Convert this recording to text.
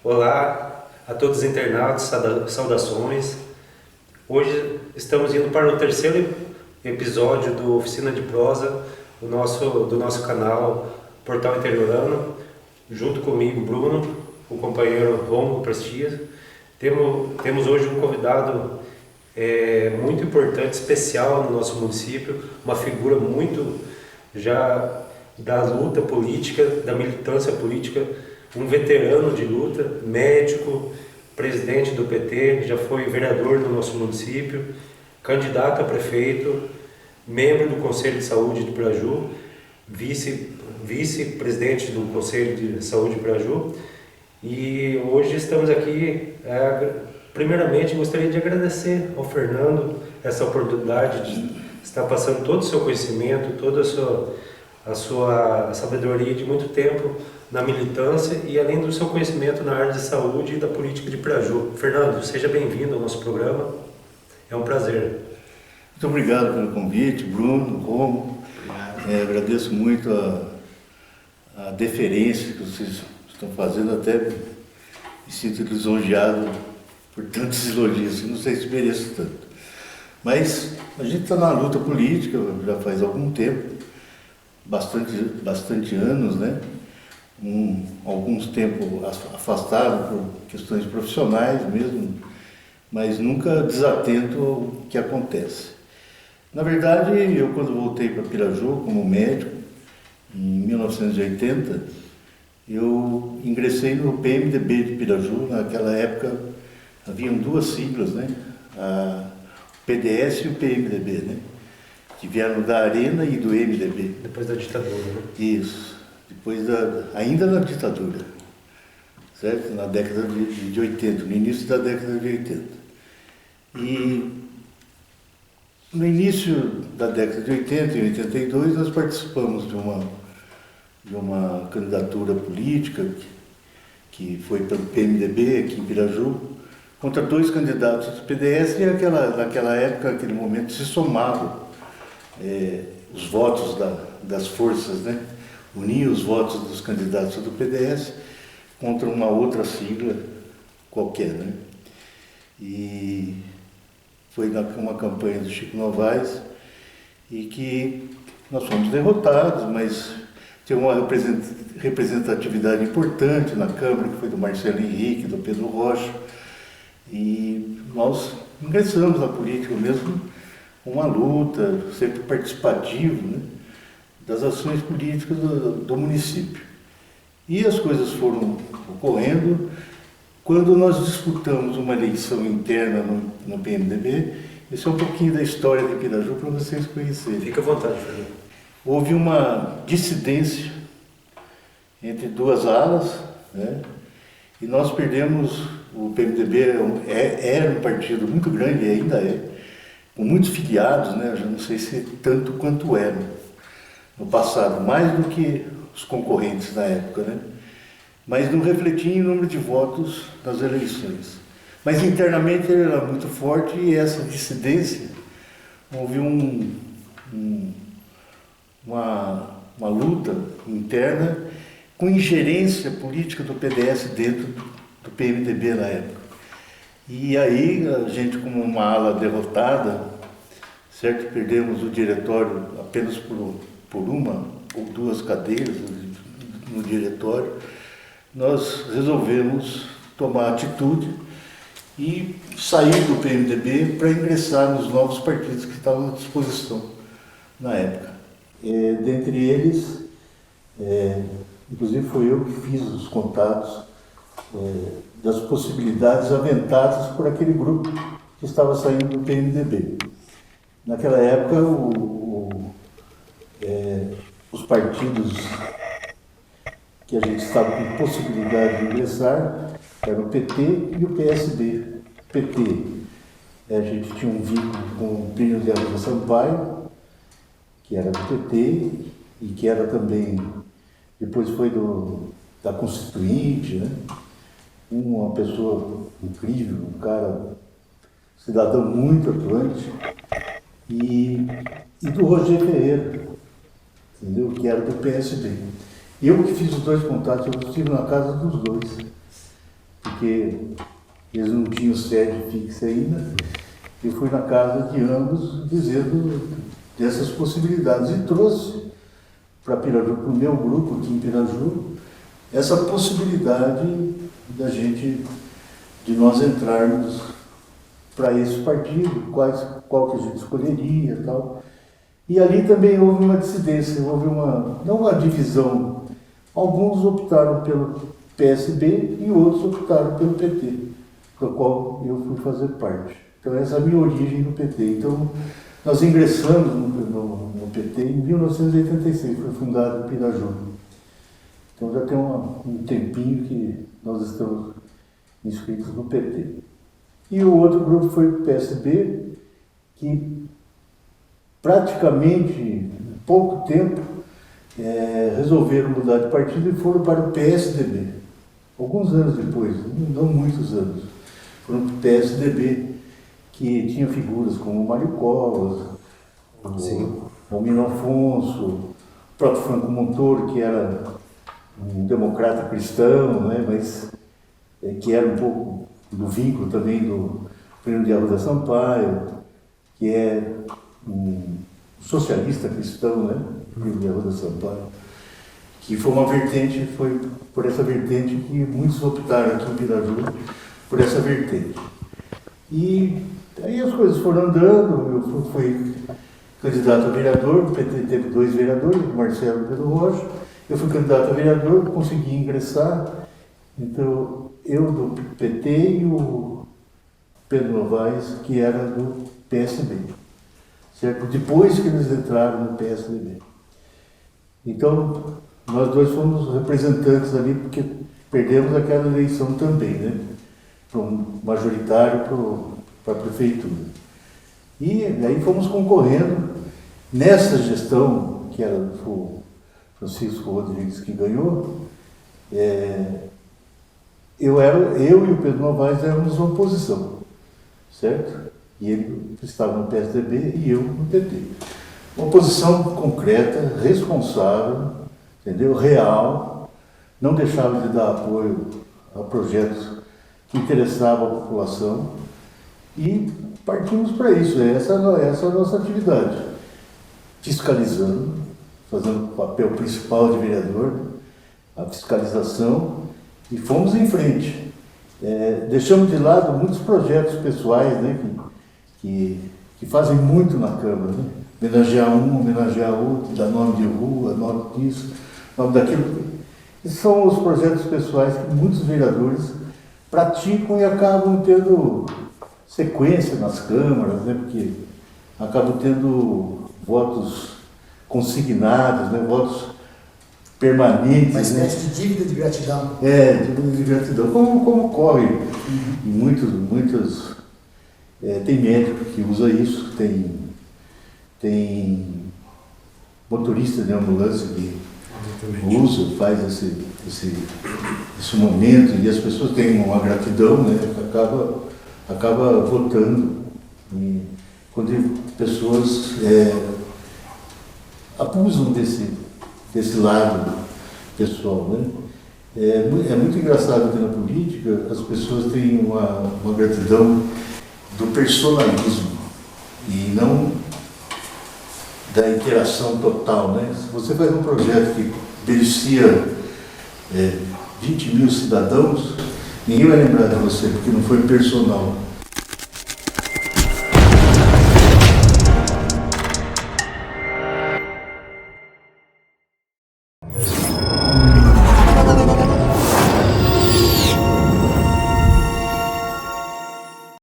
Olá a todos os internautas, saudações. Hoje estamos indo para o terceiro episódio do Oficina de Prosa do nosso canal Portal Interiorano, junto comigo, Bruno, o companheiro Romulo Prestia. Temos hoje um convidado muito importante, especial no nosso município, uma figura muito já da luta política, da militância política, um veterano de luta, médico, presidente do PT, já foi vereador no nosso município, candidato a prefeito, membro do Conselho de Saúde de Piraju, vice-presidente do Conselho de Saúde de Piraju. E hoje estamos aqui, primeiramente gostaria de agradecer ao Fernando essa oportunidade de estar passando todo o seu conhecimento, toda a sua sabedoria de muito tempo na militância e além do seu conhecimento na área de saúde e da política de Piraju. Fernando, seja bem-vindo ao nosso programa, é um prazer. Muito obrigado pelo convite, Bruno, Romo. Agradeço muito a deferência que vocês estão fazendo, até me sinto lisonjeado por tantos elogios, não sei se mereço tanto. Mas a gente está na luta política já faz algum tempo, bastante anos, né? Alguns tempo afastado por questões profissionais mesmo, mas nunca desatento ao que acontece. Na verdade, eu quando voltei para Piraju como médico, em 1980, eu ingressei no PMDB de Piraju. Naquela época haviam duas siglas, né? O PDS e o PMDB, né? Que vieram da Arena e do MDB. Depois da ditadura, né? Isso. Ainda na ditadura, certo? Na década de 80, no início da década de 80. E no início da década de 80, em 82, nós participamos de uma candidatura política que foi pelo PMDB aqui em Piraju, contra dois candidatos do PDS, e naquela época, naquele momento, se somavam os votos das forças, né? Unia os votos dos candidatos do PDS contra uma outra sigla qualquer, né? E foi uma campanha do Chico Novaes e que nós fomos derrotados, mas tinha uma representatividade importante na Câmara, que foi do Marcelo Henrique, do Pedro Rocha, e nós ingressamos na política mesmo, uma luta, sempre participativo, né? Das ações políticas do município. E as coisas foram ocorrendo. Quando nós disputamos uma eleição interna no PMDB, isso é um pouquinho da história de Piraju para vocês conhecerem. Fica à vontade, Fernando. Houve uma dissidência entre duas alas, né? E nós perdemos. O PMDB era um partido muito grande, e ainda é, com muitos filiados, né? Eu já não sei se tanto quanto eram no passado, mais do que os concorrentes na época, né? Mas não refletia em número de votos nas eleições. Mas internamente ele era muito forte e essa dissidência, houve uma luta interna com ingerência política do PDS dentro do PMDB na época. E aí a gente, como uma ala derrotada, certo? Perdemos o diretório apenas por uma ou duas cadeiras no diretório. Nós resolvemos tomar atitude e sair do PMDB para ingressar nos novos partidos que estavam à disposição na época. Dentre eles, inclusive foi eu que fiz os contatos das possibilidades aventadas por aquele grupo que estava saindo do PMDB. Naquela época, os partidos que a gente estava com possibilidade de ingressar eram o PT e o PSD. PT, a gente tinha um vínculo com o Plínio de Arruda Sampaio, que era do PT e que era também, depois foi da Constituinte, né? Uma pessoa incrível, um cara, cidadão muito atuante, e do Roger Ferreira, entendeu? Que era do PSD. Eu que fiz os dois contatos, eu estive na casa dos dois. porque eles não tinham sede fixa ainda. Eu fui na casa de ambos dizendo dessas possibilidades e trouxe para Piraju, para o meu grupo aqui em Piraju, essa possibilidade de nós entrarmos para esse partido, qual que a gente escolheria e tal. E ali também houve uma dissidência, não uma divisão. Alguns optaram pelo PSB e outros optaram pelo PT, do qual eu fui fazer parte. Então essa é a minha origem no PT. Então nós ingressamos no PT em 1986, foi fundado em Piraju. Então já tem um tempinho que nós estamos inscritos no PT. E o outro grupo foi o PSB, que praticamente, em pouco tempo, resolveram mudar de partido e foram para o PSDB. Alguns anos depois, não muitos anos, foram para o PSDB, que tinha figuras como o Mário Covas, o Mino Afonso, o próprio Franco Montoro, que era um democrata cristão, né, mas que era um pouco do vínculo também do Prêmio de Arruda Sampaio, que é um socialista cristão, né, Prêmio de Arruda Sampaio, que foi foi por essa vertente que muitos optaram aqui em Piraju, por essa vertente. E aí as coisas foram andando, eu fui candidato a vereador, o PT teve 2 vereadores, o Marcelo e o Pedro Rocha, eu fui candidato a vereador, consegui ingressar, então eu do PT e o Pedro Novaes, que era do PSB, certo? Depois que eles entraram no PSDB. Então, nós dois fomos representantes ali, porque perdemos aquela eleição também, né? Para um majoritário para a prefeitura. E aí fomos concorrendo. Nessa gestão, que era o Francisco Rodrigues que ganhou, eu e o Pedro Novaes éramos oposição, certo? E ele estava no PSDB e eu no PT. Uma oposição concreta, responsável, entendeu? Real, não deixava de dar apoio a projetos que interessavam a população e partimos para isso. Essa é a nossa atividade. Fiscalizando, fazendo o papel principal de vereador, a fiscalização, e fomos em frente. Deixamos de lado muitos projetos pessoais, né, que fazem muito na Câmara, né? Homenagear um, homenagear outro, dar nome de rua, nome disso, nome daquilo. E são os projetos pessoais que muitos vereadores praticam e acabam tendo sequência nas câmaras, né? Porque acabam tendo votos consignados, né? Votos permanentes. Uma espécie, né? de dívida de gratidão. Dívida de gratidão. Como ocorre em muitos tem médico que usa isso, tem motorista de ambulância que usa, faz esse momento, e as pessoas têm uma gratidão, né? Acaba votando. E quando pessoas abusam desse lado pessoal, né? É muito engraçado que na política as pessoas têm uma gratidão do personalismo e não da interação total, né? Se você faz um projeto que beneficia 20 mil cidadãos, ninguém vai lembrar de você, porque não foi personal.